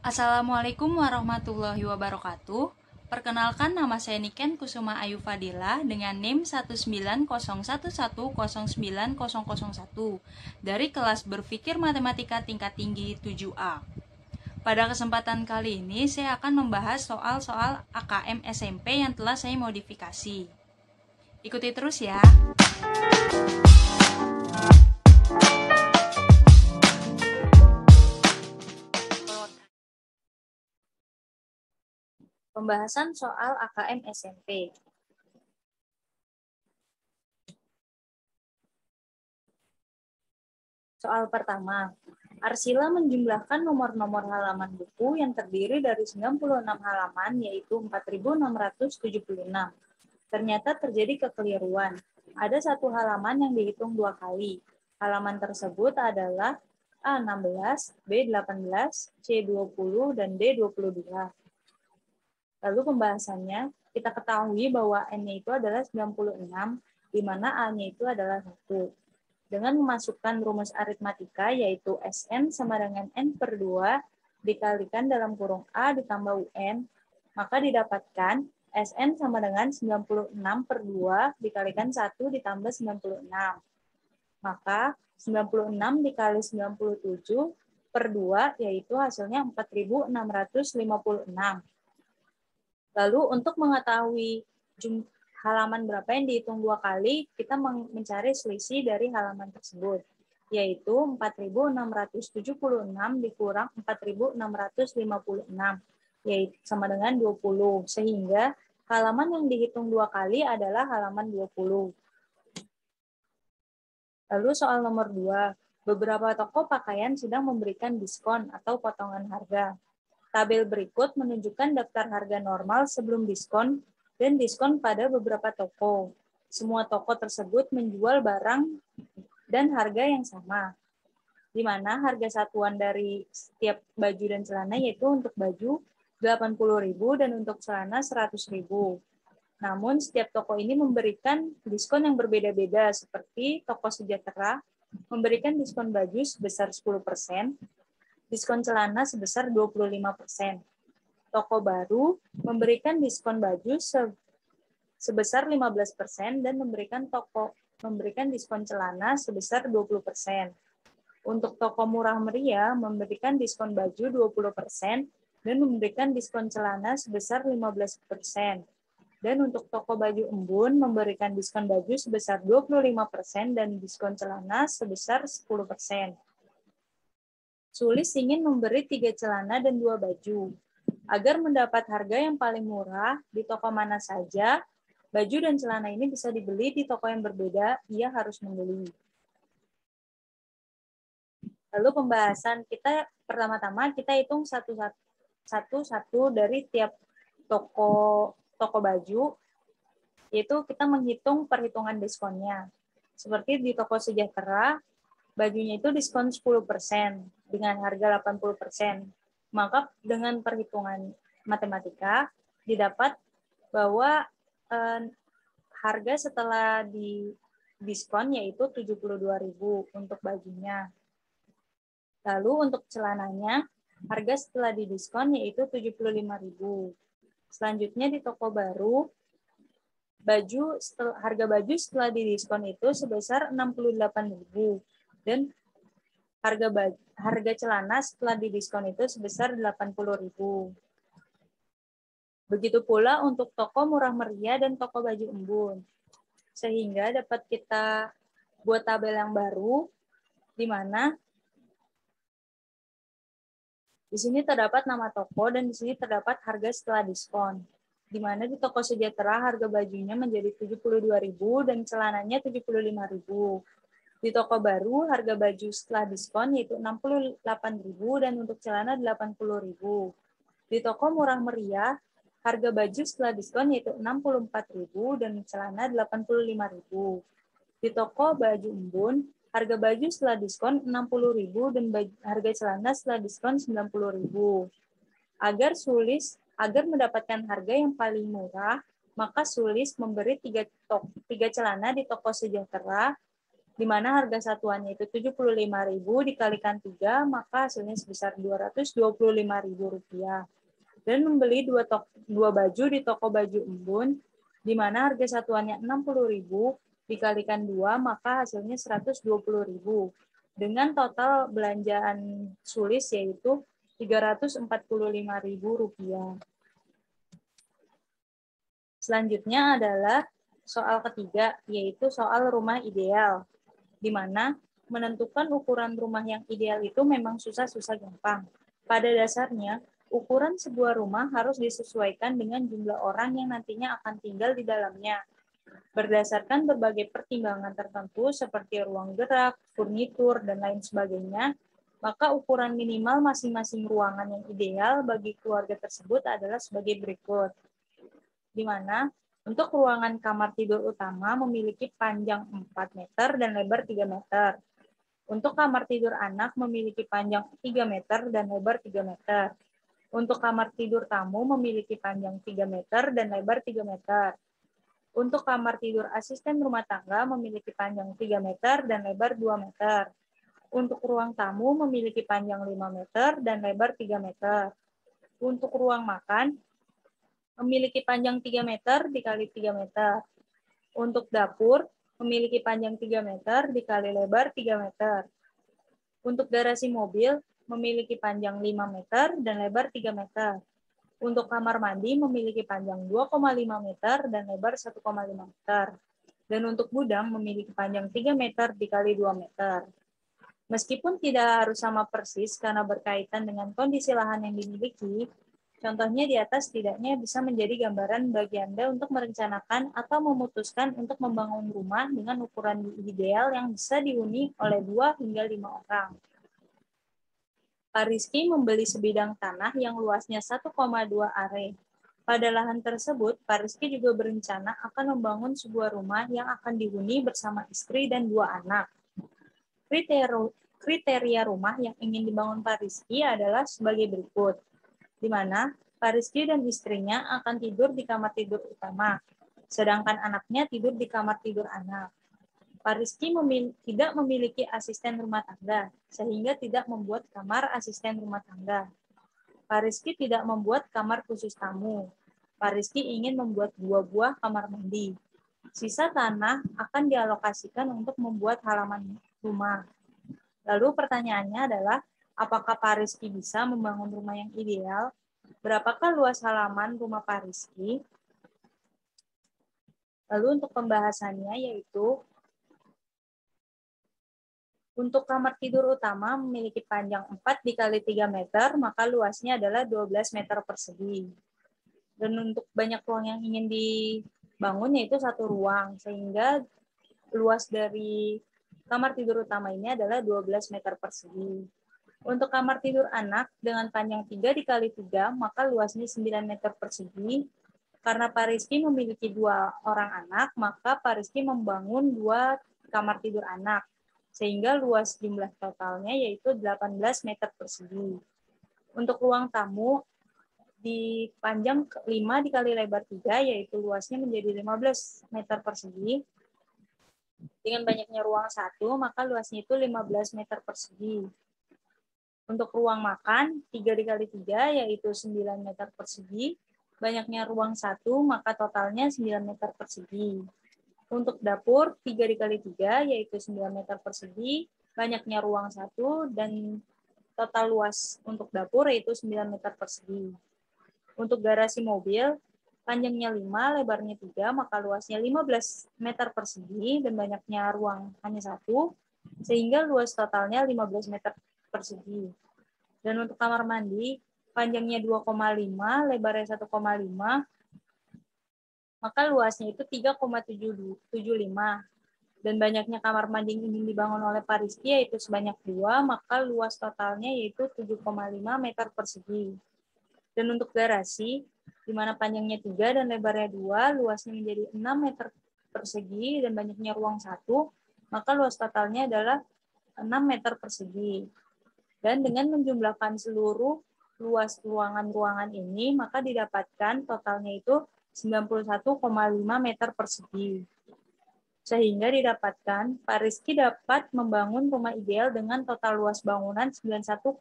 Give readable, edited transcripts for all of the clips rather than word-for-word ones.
Assalamualaikum warahmatullahi wabarakatuh. Perkenalkan, nama saya Niken Kusuma Ayu Fadila dengan NIM 19011090001 dari kelas berpikir matematika tingkat tinggi 7A. Pada kesempatan kali ini saya akan membahas soal-soal AKM SMP yang telah saya modifikasi. Ikuti terus ya. Pembahasan soal AKM SMP. Soal pertama, Arsila menjumlahkan nomor-nomor halaman buku yang terdiri dari 96 halaman, yaitu 4.676. Ternyata terjadi kekeliruan. Ada satu halaman yang dihitung 2 kali. Halaman tersebut adalah A16, B18, C20, dan D22. Lalu pembahasannya, kita ketahui bahwa N-nya itu adalah 96, di mana A-nya itu adalah 1. Dengan memasukkan rumus aritmatika, yaitu Sn sama dengan N/2 dikalikan dalam kurung A ditambah UN, maka didapatkan Sn sama dengan 96/2 dikalikan 1 ditambah 96. Maka 96 dikali 97/2, yaitu hasilnya 4.656. Lalu untuk mengetahui halaman berapa yang dihitung 2 kali, kita mencari selisih dari halaman tersebut, yaitu 4.676 dikurang 4.656, yaitu sama dengan 20, sehingga halaman yang dihitung 2 kali adalah halaman 20. Lalu soal nomor 2, beberapa toko pakaian sedang memberikan diskon atau potongan harga. Tabel berikut menunjukkan daftar harga normal sebelum diskon dan diskon pada beberapa toko. Semua toko tersebut menjual barang dan harga yang sama, di mana harga satuan dari setiap baju dan celana yaitu untuk baju 80.000 dan untuk celana 100.000. Namun setiap toko ini memberikan diskon yang berbeda-beda, seperti toko Sejahtera memberikan diskon baju sebesar 10%, diskon celana sebesar 25%. Toko Baru memberikan diskon baju sebesar 15% dan memberikan diskon celana sebesar 20%. Untuk toko Murah Meriah memberikan diskon baju 20% dan memberikan diskon celana sebesar 15%. Dan untuk toko Baju Embun memberikan diskon baju sebesar 25% dan diskon celana sebesar 10%. Sulis ingin memberi 3 celana dan 2 baju. Agar mendapat harga yang paling murah di toko mana saja, baju dan celana ini bisa dibeli di toko yang berbeda, ia harus membeli. Lalu pembahasan kita, pertama-tama kita hitung satu-satu dari tiap toko baju, yaitu kita menghitung perhitungan diskonnya. Seperti di toko Sejahtera, bajunya itu diskon 10% dengan harga 80%. Maka dengan perhitungan matematika didapat bahwa harga setelah di diskon yaitu 72.000 untuk bajunya. Lalu untuk celananya, harga setelah di diskon yaitu 75.000. Selanjutnya di toko Baru, harga baju setelah di diskon itu sebesar 68.000 dan harga celana setelah di diskon itu sebesar 80.000. Begitu pula untuk toko Murah Meriah dan toko Baju Embun. Sehingga dapat kita buat tabel yang baru di mana di sini terdapat nama toko dan di sini terdapat harga setelah diskon. Di mana di toko Sejahtera harga bajunya menjadi 72.000 dan celananya 75.000. Di toko Baru harga baju setelah diskon yaitu 68.000 dan untuk celana 80.000. Di toko Murah Meriah harga baju setelah diskon yaitu 64.000 dan celana 85.000. Di toko Baju Embun harga baju setelah diskon 60.000 dan harga celana setelah diskon 90.000. Agar mendapatkan harga yang paling murah, maka Sulis memberi 3 celana di toko Sejahtera di mana harga satuannya itu 75.000 dikalikan 3, maka hasilnya sebesar Rp225.000. Dan membeli dua baju di toko baju Embun, di mana harga satuannya 60.000 dikalikan 2, maka hasilnya 120.000. Dengan total belanjaan Sulis yaitu Rp345.000. Selanjutnya adalah soal ketiga, yaitu soal rumah ideal, di mana menentukan ukuran rumah yang ideal itu memang susah-susah gampang. Pada dasarnya, ukuran sebuah rumah harus disesuaikan dengan jumlah orang yang nantinya akan tinggal di dalamnya. Berdasarkan berbagai pertimbangan tertentu seperti ruang gerak, furnitur, dan lain sebagainya, maka ukuran minimal masing-masing ruangan yang ideal bagi keluarga tersebut adalah sebagai berikut. Di mana untuk ruangan kamar tidur utama memiliki panjang 4 meter dan lebar 3 meter. Untuk kamar tidur anak memiliki panjang 3 meter dan lebar 3 meter. Untuk kamar tidur tamu memiliki panjang 3 meter dan lebar 3 meter. Untuk kamar tidur asisten rumah tangga memiliki panjang 3 meter dan lebar 2 meter. Untuk ruang tamu memiliki panjang 5 meter dan lebar 3 meter. Untuk ruang makan memiliki panjang 3 meter dikali 3 meter. Untuk dapur memiliki panjang 3 meter dikali lebar 3 meter. Untuk garasi mobil memiliki panjang 5 meter dan lebar 3 meter. Untuk kamar mandi memiliki panjang 2,5 meter dan lebar 1,5 meter. Dan untuk gudang memiliki panjang 3 meter dikali 2 meter. Meskipun tidak harus sama persis karena berkaitan dengan kondisi lahan yang dimiliki, contohnya di atas setidaknya bisa menjadi gambaran bagi Anda untuk merencanakan atau memutuskan untuk membangun rumah dengan ukuran ideal yang bisa dihuni oleh 2 hingga 5 orang. Pak Rizky membeli sebidang tanah yang luasnya 1,2 are. Pada lahan tersebut, Pak Rizky juga berencana akan membangun sebuah rumah yang akan dihuni bersama istri dan 2 anak. Kriteria rumah yang ingin dibangun Pak Rizky adalah sebagai berikut, di mana Pak Rizky dan istrinya akan tidur di kamar tidur utama, sedangkan anaknya tidur di kamar tidur anak. Pak Rizky tidak memiliki asisten rumah tangga, sehingga tidak membuat kamar asisten rumah tangga. Pak Rizky tidak membuat kamar khusus tamu. Pak Rizky ingin membuat 2 buah kamar mandi. Sisa tanah akan dialokasikan untuk membuat halaman rumah. Lalu pertanyaannya adalah, apakah Pak Rizky bisa membangun rumah yang ideal? Berapakah luas halaman rumah Pak Rizky? Lalu untuk pembahasannya yaitu, untuk kamar tidur utama memiliki panjang 4 dikali 3 meter, maka luasnya adalah 12 meter persegi. Dan untuk banyak ruang yang ingin dibangun yaitu 1 ruang, sehingga luas dari kamar tidur utama ini adalah 12 meter persegi. Untuk kamar tidur anak dengan panjang 3 dikali 3, maka luasnya 9 meter persegi. Karena Pak Rizky memiliki 2 orang anak, maka Pak Rizky membangun 2 kamar tidur anak, sehingga luas jumlah totalnya yaitu 18 meter persegi. Untuk ruang tamu di panjang 5 dikali lebar 3, yaitu luasnya menjadi 15 meter persegi. Dengan banyaknya ruang 1, maka luasnya itu 15 meter persegi. Untuk ruang makan 3 dikali 3, yaitu 9 meter persegi. Banyaknya ruang 1, maka totalnya 9 meter persegi. Untuk dapur 3 dikali 3, yaitu 9 meter persegi, banyaknya ruang 1, dan total luas untuk dapur yaitu 9 meter persegi. Untuk garasi mobil, panjangnya 5, lebarnya 3, maka luasnya 15 meter persegi, dan banyaknya ruang hanya 1, sehingga luas totalnya 15 meter persegi. Dan untuk kamar mandi, panjangnya 2,5, lebarnya 1,5, maka luasnya itu 3,75. Dan banyaknya kamar mandi yang ingin dibangun oleh Pak Rizky yaitu sebanyak 2, maka luas totalnya yaitu 7,5 meter persegi. Dan untuk garasi, di mana panjangnya 3 dan lebarnya 2, luasnya menjadi 6 meter persegi dan banyaknya ruang 1, maka luas totalnya adalah 6 meter persegi. Dan dengan menjumlahkan seluruh luas ruangan-ruangan ini, maka didapatkan totalnya itu 91,5 meter persegi. Sehingga didapatkan, Pak Rizky dapat membangun rumah ideal dengan total luas bangunan 91,5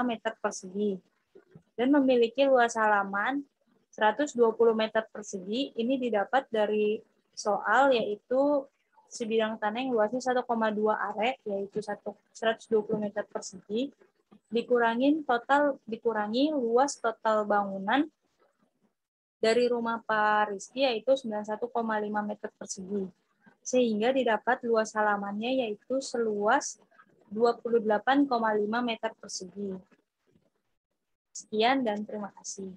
meter persegi dan memiliki luas halaman 120 meter persegi. Ini didapat dari soal, yaitu sebidang tanah yang luasnya 1,2 are, yaitu 120 meter persegi, dikurangi luas total bangunan dari rumah Pak Rizky, yaitu 91,5 meter persegi. Sehingga didapat luas halamannya yaitu seluas 28,5 meter persegi. Sekian dan terima kasih.